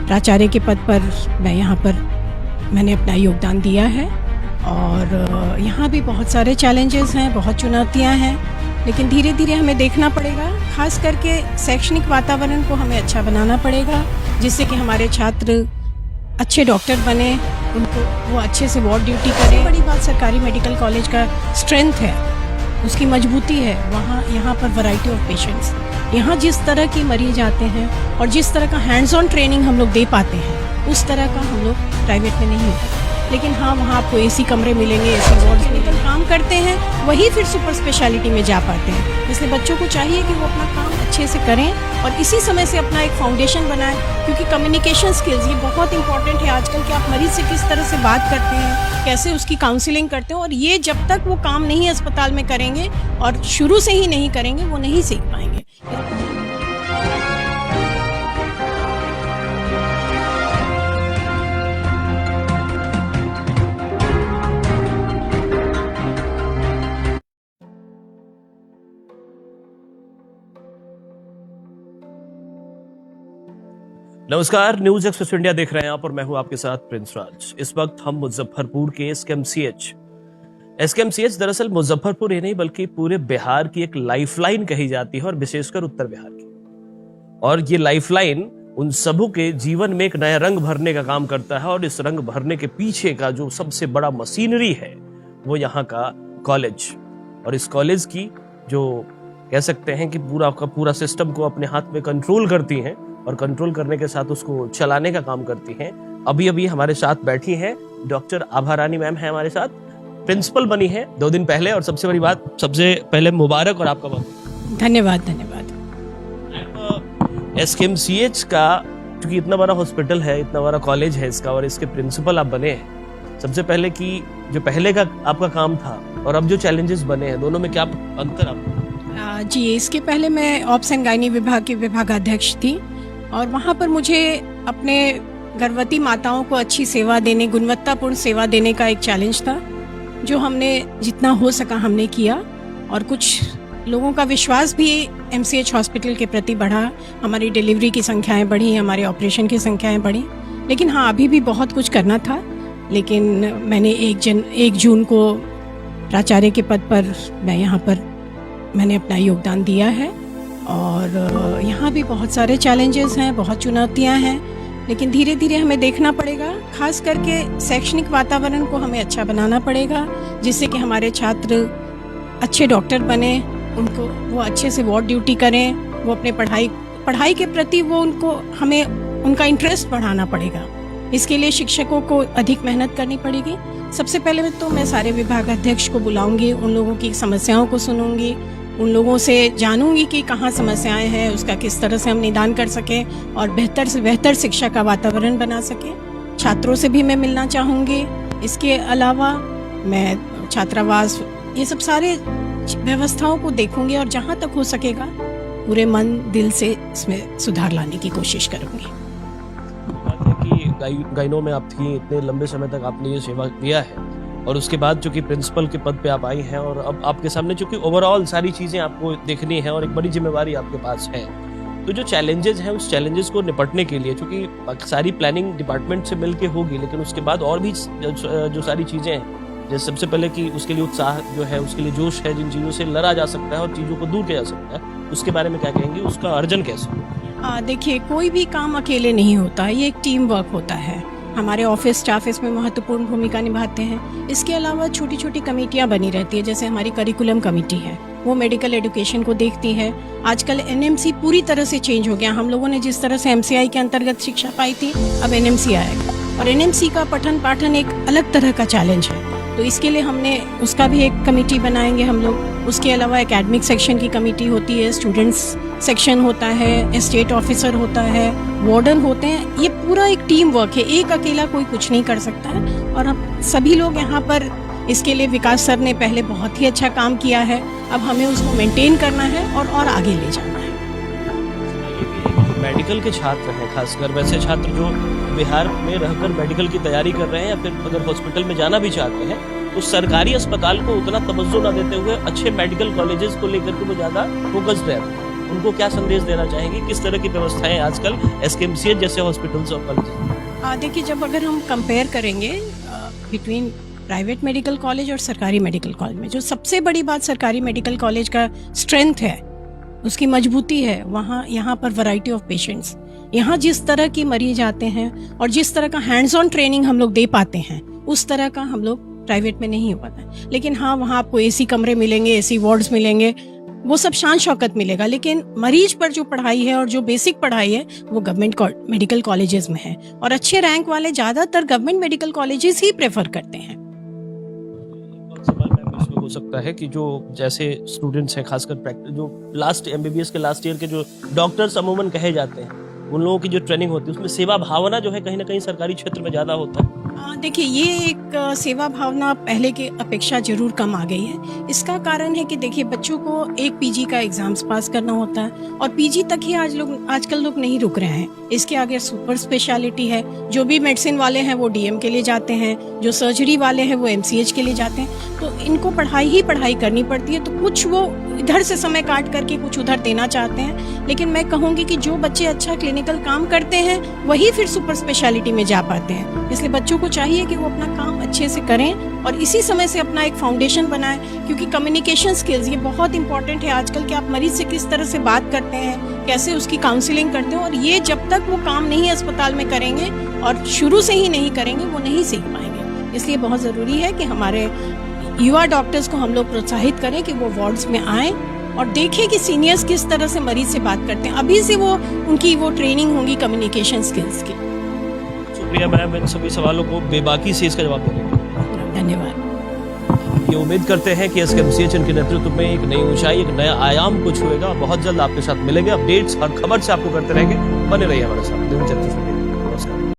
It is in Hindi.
प्राचार्य के पद पर मैं यहाँ पर मैंने अपना योगदान दिया है और यहाँ भी बहुत सारे चैलेंजेस हैं, बहुत चुनौतियाँ हैं, लेकिन धीरे धीरे हमें देखना पड़ेगा। खास करके शैक्षणिक वातावरण को हमें अच्छा बनाना पड़ेगा, जिससे कि हमारे छात्र अच्छे डॉक्टर बने, उनको वो अच्छे से वार्ड ड्यूटी करें। बड़ी बात सरकारी मेडिकल कॉलेज का स्ट्रेंथ है, उसकी मजबूती है। वहाँ यहाँ पर वैरायटी ऑफ पेशेंट्स, यहाँ जिस तरह के मरीज आते हैं और जिस तरह का हैंड्स ऑन ट्रेनिंग हम लोग दे पाते हैं, उस तरह का हम लोग प्राइवेट में नहीं होता। लेकिन हाँ, वहाँ आपको एसी कमरे मिलेंगे, एसी वार्ड्स मिलेंगे, काम करते हैं, वही फिर सुपर स्पेशलिटी में जा पाते हैं। इसलिए बच्चों को चाहिए कि वो अपना काम अच्छे से करें और इसी समय से अपना एक फाउंडेशन बनाएं, क्योंकि कम्युनिकेशन स्किल्स ये बहुत इंपॉर्टेंट है आजकल कि आप मरीज से किस तरह से बात करते हैं, कैसे उसकी काउंसलिंग करते हैं, और ये जब तक वो काम नहीं अस्पताल में करेंगे और शुरू से ही नहीं करेंगे, वो नहीं सीख पाएंगे। नमस्कार, न्यूज एक्सप्रेस इंडिया देख रहे हैं आप और मैं हूं आपके साथ प्रिंस राज। इस वक्त हम मुजफ्फरपुर के एसकेएमसीएच दरअसल मुजफ्फरपुर ही नहीं बल्कि पूरे बिहार की एक लाइफलाइन कही जाती है, और विशेषकर उत्तर बिहार की। और ये लाइफलाइन उन सबों के जीवन में एक नया रंग भरने का काम करता है, और इस रंग भरने के पीछे का जो सबसे बड़ा मशीनरी है वो यहाँ का कॉलेज। और इस कॉलेज की जो कह सकते हैं कि पूरा का पूरा सिस्टम को अपने हाथ में कंट्रोल करती हैं, और कंट्रोल करने के साथ उसको चलाने का काम करती हैं। अभी अभी हमारे साथ बैठी हैं डॉक्टर आभा रानी मैम है हमारे साथ, प्रिंसिपल बनी है 2 दिन पहले। और सबसे बड़ी बात, सबसे पहले मुबारक और आपका बहुत धन्यवाद। धन्यवाद। एसकेएमसीएच का क्योंकि इतना बड़ा हॉस्पिटल है, इतना बड़ा कॉलेज है इसका, और इसके प्रिंसिपल आप बने हैं, सबसे पहले कि जो पहले का आपका काम था और अब जो चैलेंजेस बने हैं, दोनों में क्या अंतर आपको? जी, इसके पहले मैं ऑप्स एंड गायनी विभाग की विभागाध्यक्ष थी, और वहाँ पर मुझे अपने गर्भवती माताओं को अच्छी सेवा देने, गुणवत्तापूर्ण सेवा देने का एक चैलेंज था, जो हमने जितना हो सका हमने किया। और कुछ लोगों का विश्वास भी एमसीएच हॉस्पिटल के प्रति बढ़ा, हमारी डिलीवरी की संख्याएं बढ़ी, हमारे ऑपरेशन की संख्याएं बढ़ी। लेकिन हाँ, अभी भी बहुत कुछ करना था। लेकिन मैंने 1 जून को प्राचार्य के पद पर मैं यहाँ पर मैंने अपना योगदान दिया है और यहाँ भी बहुत सारे चैलेंजेस हैं, बहुत चुनौतियाँ हैं, लेकिन धीरे धीरे हमें देखना पड़ेगा। खास करके शैक्षणिक वातावरण को हमें अच्छा बनाना पड़ेगा, जिससे कि हमारे छात्र अच्छे डॉक्टर बने, उनको वो अच्छे से वार्ड ड्यूटी करें, वो अपने पढ़ाई के प्रति वो हमें उनका इंटरेस्ट बढ़ाना पड़ेगा। इसके लिए शिक्षकों को अधिक मेहनत करनी पड़ेगी। सबसे पहले तो मैं सारे विभागाध्यक्ष को बुलाऊंगी, उन लोगों की समस्याओं को सुनूंगी, उन लोगों से जानूंगी कि कहाँ समस्याएं हैं, उसका किस तरह से हम निदान कर सकें और बेहतर से बेहतर शिक्षा का वातावरण बना सकें। छात्रों से भी मैं मिलना चाहूँगी। इसके अलावा मैं छात्रावास, ये सब सारे व्यवस्थाओं को देखूंगी और जहाँ तक हो सकेगा पूरे मन दिल से इसमें सुधार लाने की कोशिश करूँगी। गाइनों में आप थी, इतने लंबे समय तक आपने ये सेवा दिया है, और उसके बाद जो कि प्रिंसिपल के पद पे आप आई हैं, और अब आपके सामने चूंकि ओवरऑल सारी चीजें आपको देखनी है और एक बड़ी जिम्मेवारी आपके पास है, तो जो चैलेंजेस हैं उस चैलेंजेस को निपटने के लिए, चूंकि सारी प्लानिंग डिपार्टमेंट से मिलके होगी, लेकिन उसके बाद और भी जो सारी चीजें हैं, जैसे सबसे पहले कि उसके लिए उत्साह जो है, उसके लिए जोश है, जिन चीजों से लड़ा जा सकता है और चीजों को दूर किया जा सकता है, उसके बारे में क्या कहेंगे, उसका अर्जन कैसे? देखिए, कोई भी काम अकेले नहीं होता है, ये एक टीम वर्क होता है। हमारे ऑफिस स्टाफ इसमें महत्वपूर्ण भूमिका निभाते हैं। इसके अलावा छोटी छोटी कमेटियां बनी रहती है, जैसे हमारी करिकुलम कमेटी है, वो मेडिकल एजुकेशन को देखती है। आजकल एनएमसी पूरी तरह से चेंज हो गया। हम लोगों ने जिस तरह से एमसीआई के अंतर्गत शिक्षा पाई थी, अब एनएमसी आएगा, और एनएमसी का पठन पाठन एक अलग तरह का चैलेंज है। तो इसके लिए हमने उसका भी एक कमेटी बनाएंगे हम लोग। उसके अलावा एकेडमिक सेक्शन की कमेटी होती है, स्टूडेंट्स सेक्शन होता है, स्टेट ऑफिसर होता है, वार्डन होते हैं। ये पूरा एक टीम वर्क है, एक अकेला कोई कुछ नहीं कर सकता है। और हम सभी लोग यहाँ पर, इसके लिए विकास सर ने पहले बहुत ही अच्छा काम किया है, अब हमें उसको मेंटेन करना है और आगे ले जाना है। मेडिकल के छात्र हैं, खासकर वैसे छात्र जो बिहार में रहकर मेडिकल की तैयारी कर रहे हैं या फिर अगर हॉस्पिटल में जाना भी चाहते हैं, तो सरकारी अस्पताल को उतना तवज्जो ना देते हुए अच्छे मेडिकल कॉलेजेस को लेकर के वो ज्यादा फोकस्ड रहते हैं। उनको क्या संदेश देना चाहेंगे? किस तरह की व्यवस्थाएं आजकल एसकेएमसीएच जैसे हॉस्पिटल्स और कॉलेज? देखिए, जब अगर हम कंपेयर करेंगे बिटवीन प्राइवेट मेडिकल कॉलेज और सरकारी मेडिकल कॉलेज में, जो सबसे बड़ी बात सरकारी मेडिकल कॉलेज का स्ट्रेंथ है, उसकी मजबूती है, वहाँ यहाँ पर वैरायटी ऑफ पेशेंट्स, यहाँ जिस तरह की मरीज आते हैं और जिस तरह का हैंड्स ऑन ट्रेनिंग हम लोग दे पाते हैं, उस तरह का हम लोग प्राइवेट में नहीं हो पाता है। लेकिन हाँ, वहाँ आपको एसी कमरे मिलेंगे, एसी वार्ड्स मिलेंगे, वो सब शान शौकत मिलेगा, लेकिन मरीज पर जो पढ़ाई है और जो बेसिक पढ़ाई है वो गवर्नमेंट मेडिकल कॉलेजेस में है, और अच्छे रैंक वाले ज्यादातर गवर्नमेंट मेडिकल कॉलेजेस ही प्रेफर करते हैं। सवाल मैम इसमें हो सकता है कि जो जैसे स्टूडेंट्स हैं, खासकर प्रैक्टिस जो लास्ट एमबीबीएस के लास्ट ईयर के जो डॉक्टर्स अमूमन कहे जाते हैं, उन लोगों की जो ट्रेनिंग होती है उसमें सेवा भावना जो है कहीं ना कहीं सरकारी क्षेत्र में ज्यादा होता है। देखिए, ये एक सेवा भावना पहले के अपेक्षा जरूर कम आ गई है। इसका कारण है कि देखिए, बच्चों को एक पीजी का एग्जाम्स पास करना होता है, और पीजी तक ही आजकल लोग नहीं रुक रहे हैं। इसके आगे सुपर स्पेशलिटी है, जो भी मेडिसिन वाले हैं वो डीएम के लिए जाते हैं, जो सर्जरी वाले हैं वो एमसीएच के लिए जाते हैं। तो इनको पढ़ाई ही पढ़ाई करनी पड़ती है, तो कुछ वो इधर से समय काट करके कुछ उधर देना चाहते हैं। लेकिन मैं कहूँगी कि जो बच्चे अच्छा क्लिनिकल काम करते हैं वही फिर सुपर स्पेशलिटी में जा पाते हैं। इसलिए बच्चों को चाहिए कि वो अपना काम अच्छे से करें और इसी समय से अपना एक फाउंडेशन बनाएं, क्योंकि कम्युनिकेशन स्किल्स ये बहुत इंपॉर्टेंट है आजकल, कि आप मरीज से किस तरह से बात करते हैं, कैसे उसकी काउंसलिंग करते हो, और ये जब तक वो काम नहीं अस्पताल में करेंगे और शुरू से ही नहीं करेंगे वो नहीं सीख पाएंगे। इसलिए बहुत ज़रूरी है कि हमारे युवा डॉक्टर्स को हम लोग प्रोत्साहित करें कि वो वार्ड्स में आएँ और देखें कि सीनियर्स किस तरह से मरीज से बात करते हैं। अभी से वो उनकी वो ट्रेनिंग होगी कम्युनिकेशन स्किल्स की। शुक्रिया मैम इन सभी सवालों को बेबाकी से इसका जवाब देने के लिए। धन्यवाद। ये उम्मीद करते हैं कि एसकेएमसीएच के नेतृत्व में एक नई ऊंचाई, एक नया आयाम कुछ होएगा। बहुत जल्द आपके साथ मिलेंगे, अपडेट्स और खबर से आपको करते रहेंगे। बने रहिए हमारे साथ।